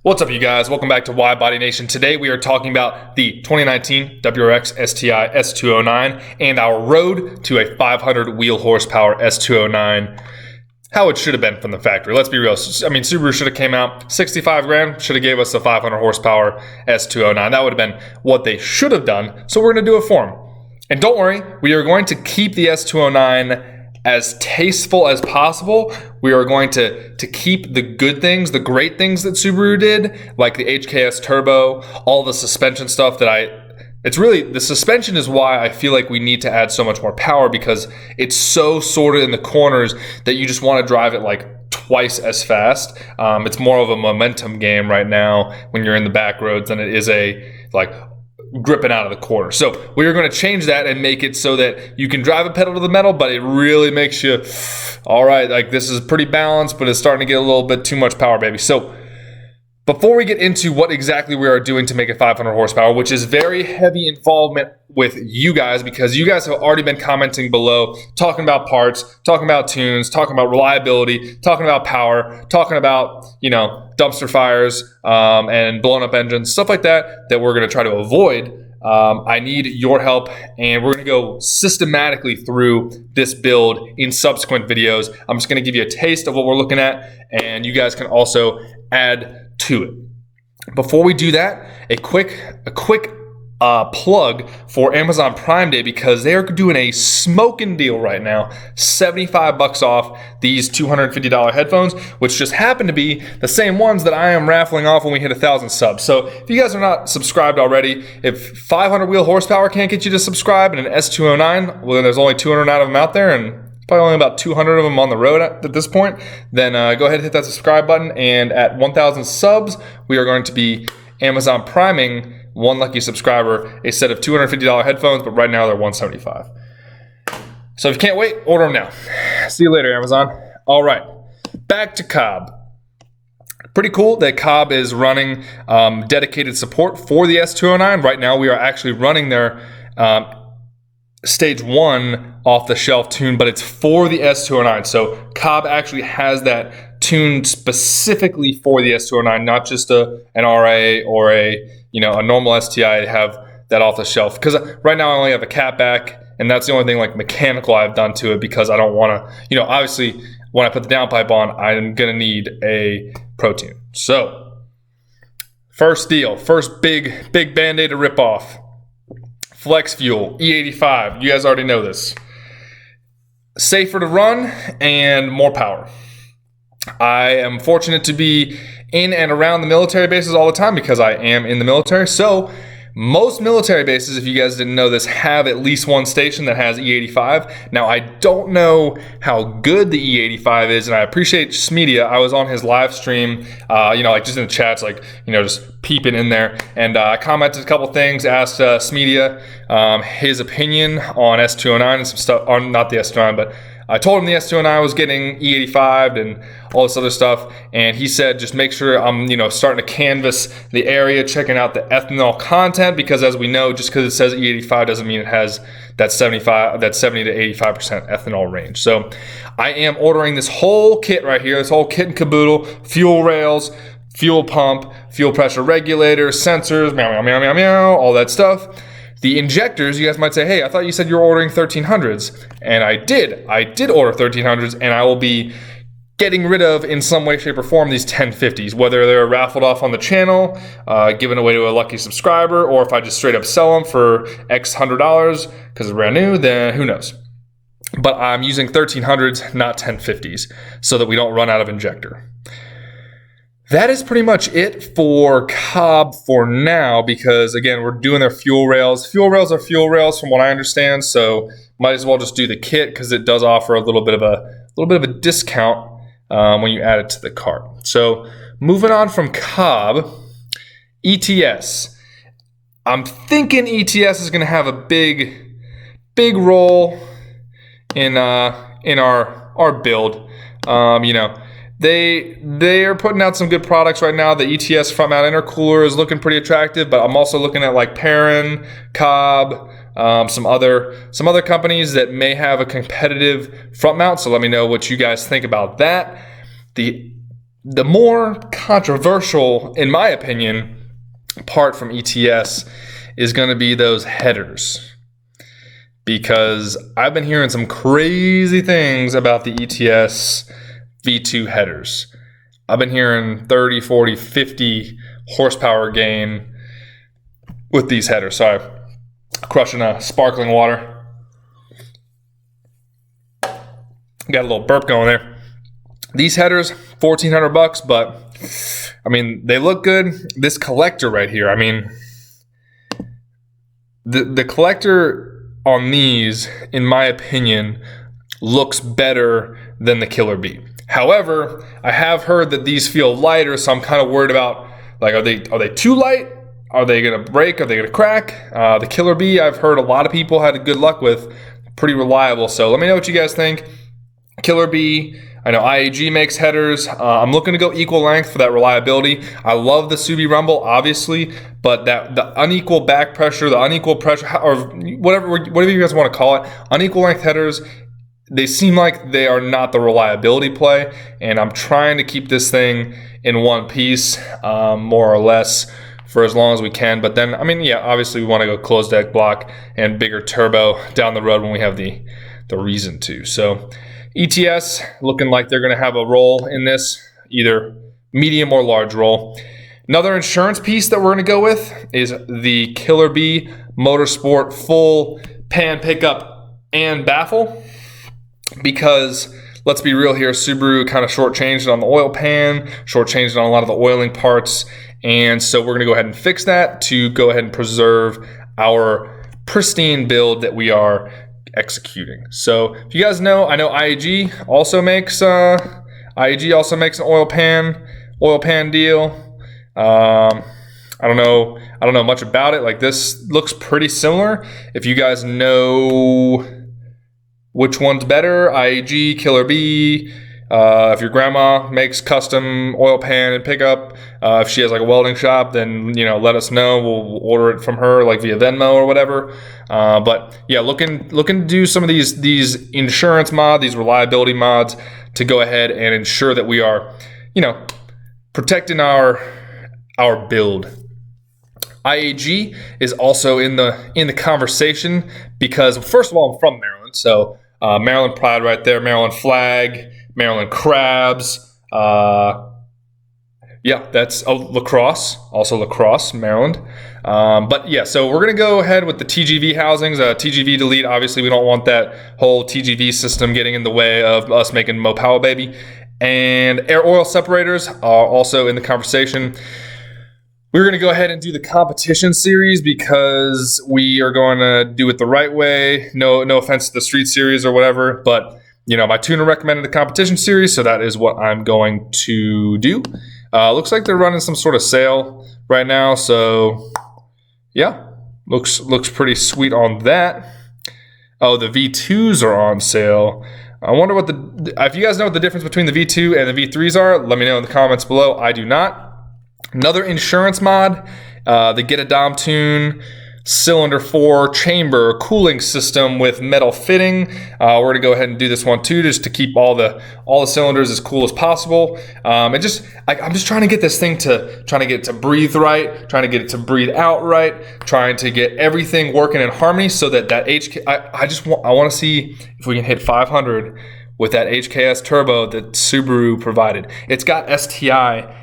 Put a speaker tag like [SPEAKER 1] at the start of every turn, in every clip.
[SPEAKER 1] What's up, you guys? Welcome back to Wide Body Nation. Today we are talking about the 2019 WRX STI S209 and our road to a 500 wheel horsepower S209. How it should have been from the factory. Let's be real. I mean, Subaru should have came out 65 grand, should have gave us a 500 horsepower S209. That would have been what they should have done. So we're going to do it for them. And don't worry, we are going to keep the S209 as tasteful as possible. We are going to keep the good things, the great things that Subaru did, like the HKS turbo, all the suspension stuff it's really, the suspension is why I feel like we need to add so much more power, because it's so sorted in the corners that you just want to drive it like twice as fast. It's more of a momentum game right now when you're in the back roads than it is gripping out of the corner. So we are going to change that and make it so that you can drive a pedal to the metal, but it really makes you, all right, like this is pretty balanced, but it's starting to get a little bit too much power, baby. So before we get into what exactly we are doing to make it 500 horsepower, which is very heavy involvement with you guys, because you guys have already been commenting below, talking about parts, talking about tunes, talking about reliability, talking about power, talking about, dumpster fires and blown up engines, stuff like that we're going to try to avoid. I need your help, and we're going to go systematically through this build in subsequent videos. I'm just going to give you a taste of what we're looking at, and you guys can also add to it. Before we do that, a quick plug for Amazon Prime Day, because they are doing a smoking deal right now, $75 off these $250 headphones, which just happen to be the same ones that I am raffling off when we hit 1,000 subs. So if you guys are not subscribed already, if 500 wheel horsepower can't get you to subscribe, and an S209, well, then there's only 209 of them out there, and probably only about 200 of them on the road at this point, then go ahead and hit that subscribe button. And at 1,000 subs, we are going to be Amazon priming one lucky subscriber a set of $250 headphones, but right now they're $175. So if you can't wait, order them now. See you later, Amazon. All right, back to COBB. Pretty cool that COBB is running dedicated support for the S209. Right now we are actually running their Stage 1 off-the-shelf tune, but it's for the S209. So COBB actually has that tuned specifically for the S209, not just an RA or a normal STI. Have that off-the-shelf, because right now I only have a catback, and that's the only thing like mechanical I've done to it, because I don't want to, obviously when I put the downpipe on, I'm gonna need a Pro Tune. So first big band-aid to rip off. Flex Fuel E85, you guys already know this. Safer to run and more power. I am fortunate to be in and around the military bases all the time, because I am in the military. So most military bases, if you guys didn't know this, have at least one station that has E85. Now, I don't know how good the E85 is, and I appreciate Smeedia. I was on his live stream, just in the chats, just peeping in there, and I commented a couple things, asked Smeedia his opinion on S209 and some stuff, or not the S209, but I told him the S209 was getting E85 and all this other stuff, and he said just make sure I'm starting to canvass the area, checking out the ethanol content, because as we know, just because it says E85 doesn't mean it has that 70 to 85% ethanol range. So I am ordering this whole kit right here, this whole kit and caboodle: fuel rails, fuel pump, fuel pressure regulator, sensors, meow, meow, meow, meow, meow, all that stuff. The injectors, you guys might say, hey, I thought you said you were ordering 1300s. And I did order 1300s, and I will be getting rid of, in some way, shape, or form, these 1050s, whether they're raffled off on the channel, given away to a lucky subscriber, or if I just straight up sell them for X $100 because they're brand new, then who knows. But I'm using 1300s, not 1050s, so that we don't run out of injector. That is pretty much it for COBB for now, because again, we're doing their fuel rails. Fuel rails are fuel rails from what I understand, so might as well just do the kit, because it does offer a little bit of a discount when you add it to the cart. So moving on from COBB, ETS. I'm thinking ETS is going to have a big role in our build. They are putting out some good products right now. The ETS Front Mount Intercooler is looking pretty attractive, but I'm also looking at like PERRIN, COBB, some other companies that may have a competitive front mount. So let me know what you guys think about that. The the more controversial, in my opinion, part from ETS is going to be those headers. Because I've been hearing some crazy things about the ETS V2 headers. I've been hearing 30, 40, 50 horsepower gain with these headers. So I'm crushing a sparkling water. Got a little burp going there. These headers, $1,400, but I mean, they look good. This collector right here, I mean, the collector on these, in my opinion, looks better than the Killer B. However, I have heard that these feel lighter, so I'm kind of worried about, like, are they too light? Are they going to break? Are they going to crack? The Killer B, I've heard a lot of people had good luck with. Pretty reliable. So let me know what you guys think. Killer B, I know IAG makes headers. I'm looking to go equal length for that reliability. I love the COBB rumble, obviously, but the unequal back pressure, the unequal pressure, or whatever you guys want to call it, unequal length headers, they seem like they are not the reliability play, and I'm trying to keep this thing in one piece, more or less, for as long as we can. But then, I mean, yeah, obviously we want to go closed deck block and bigger turbo down the road when we have the reason to. So ETS looking like they're going to have a role in this, either medium or large role. Another insurance piece that we're going to go with is the Killer B Motorsport full pan pickup and baffle, because let's be real here, Subaru kind of shortchanged on the oil pan, shortchanged on a lot of the oiling parts, and so we're going to go ahead and fix that to go ahead and preserve our pristine build that we are executing. So if you guys know, I know IAG also makes an oil pan deal. I don't know much about it. Like, this looks pretty similar. If you guys know which one's better, IAG, Killer B, if your grandma makes custom oil pan and pickup, if she has like a welding shop, then, you know, let us know. We'll order it from her, like via Venmo or whatever. But yeah, looking to do some of these insurance mods, these reliability mods, to go ahead and ensure that we are, you know, protecting our build. IAG is also in the conversation because, first of all, I'm from Maryland, so Maryland pride right there, Maryland flag, Maryland crabs. Yeah, that's La Crosse, Maryland. But yeah, so we're gonna go ahead with the TGV housings. TGV delete, obviously we don't want that whole TGV system getting in the way of us making Mopao baby. And air oil separators are also in the conversation. We're going to go ahead and do the competition series because we are going to do it the right way. No offense to the street series or whatever, but you know, my tuner recommended the competition series, so that is what I'm going to do. Looks like they're running some sort of sale right now, so yeah, looks pretty sweet on that. Oh, the V2s are on sale. I wonder if you guys know what the difference between the V2 and the V3s are, let me know in the comments below. I do not. Another insurance mod, the Get a Dom Tune cylinder 4 chamber cooling system with metal fitting. We're gonna go ahead and do this one too, just to keep all the cylinders as cool as possible. I'm just trying to get this thing to get it to breathe right, trying to get it to breathe out right, trying to get everything working in harmony so that I want to see if we can hit 500 with that HKS turbo that Subaru provided. It's got STI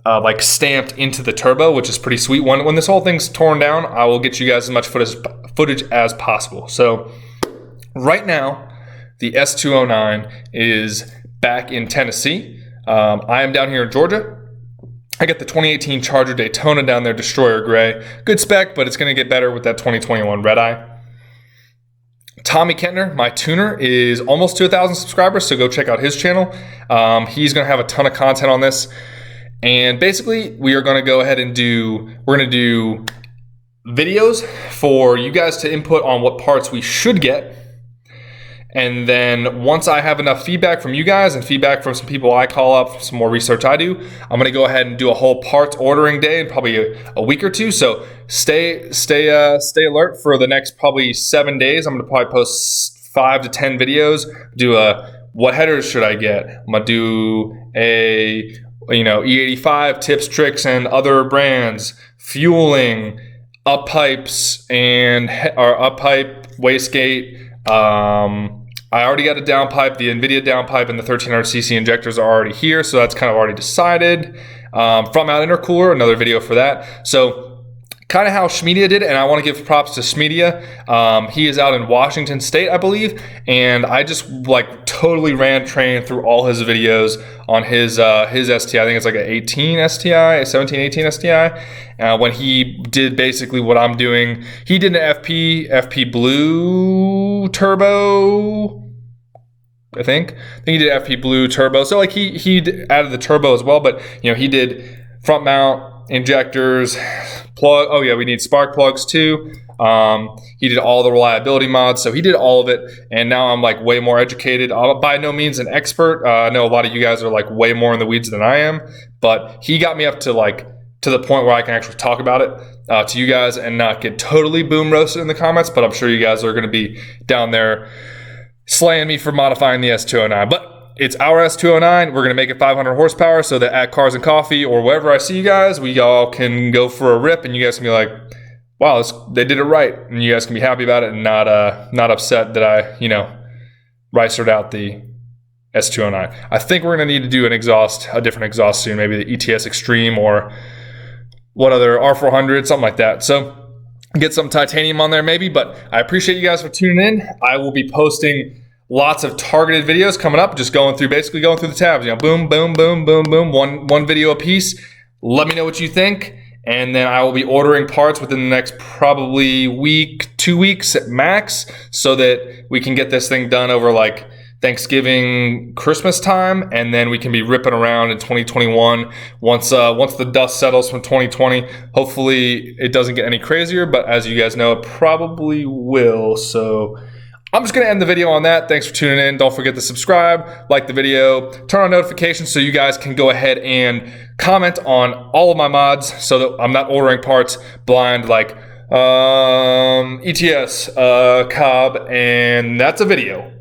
[SPEAKER 1] like stamped into the turbo, which is pretty sweet. When this whole thing's torn down, I will get you guys as much footage as possible. So right now, the S209 is back in Tennessee. I am down here in Georgia. I got the 2018 Charger Daytona down there, Destroyer Gray. Good spec, but it's going to get better with that 2021 Red Eye. Tommy Kentner, my tuner, is almost to 1,000 subscribers, so go check out his channel. He's going to have a ton of content on this. And basically, we are going to go ahead and we're going to do videos for you guys to input on what parts we should get. And then once I have enough feedback from you guys and feedback from some people I call up, some more research I do, I'm going to go ahead and do a whole parts ordering day in probably a week or two. So stay alert for the next probably 7 days. I'm going to probably post 5 to 10 videos, do what headers should I get? I'm going to do a E85 tips, tricks, and other brands, fueling, up pipes or up pipe, wastegate. I already got a downpipe. The NVIDIA downpipe and the 1300cc injectors are already here, so that's kind of already decided. Front Mount Intercooler, another video for that. So kind of how Smeedia did it, and I want to give props to Smeedia. He is out in Washington State, I believe, and I just like totally ran train through all his videos on his STI. I think it's like an 18 STI, 17, 18 STI. When he did basically what I'm doing, he did an FP Blue turbo. I think he did FP Blue turbo. So like he added the turbo as well, but he did front mount injectors, plug. Oh yeah, we need spark plugs too. He did all the reliability mods, so he did all of it, and now I'm like way more educated. I'm by no means an expert. I know a lot of you guys are like way more in the weeds than I am, but he got me up to the point where I can actually talk about it to you guys and not get totally boom roasted in the comments. But I'm sure you guys are going to be down there slaying me for modifying the S209, but it's our S209. We're going to make it 500 horsepower so that at Cars and Coffee or wherever I see you guys, we all can go for a rip and you guys can be like, wow, they did it right. And you guys can be happy about it and not upset that I, ricered out the S209. I think we're going to need to do a different exhaust soon, maybe the ETS Extreme or what other, R400, something like that. So get some titanium on there maybe, but I appreciate you guys for tuning in. I will be posting lots of targeted videos coming up, just basically going through the tabs, boom, boom, boom, boom, boom, one video a piece. Let me know what you think, and then I will be ordering parts within the next probably week, 2 weeks at max, so that we can get this thing done over like Thanksgiving, Christmas time, and then we can be ripping around in 2021 once the dust settles from 2020. Hopefully it doesn't get any crazier, but as you guys know, it probably will. So I'm just going to end the video on that. Thanks for tuning in. Don't forget to subscribe, like the video, turn on notifications so you guys can go ahead and comment on all of my mods so that I'm not ordering parts blind like ETS, COBB, and that's a video.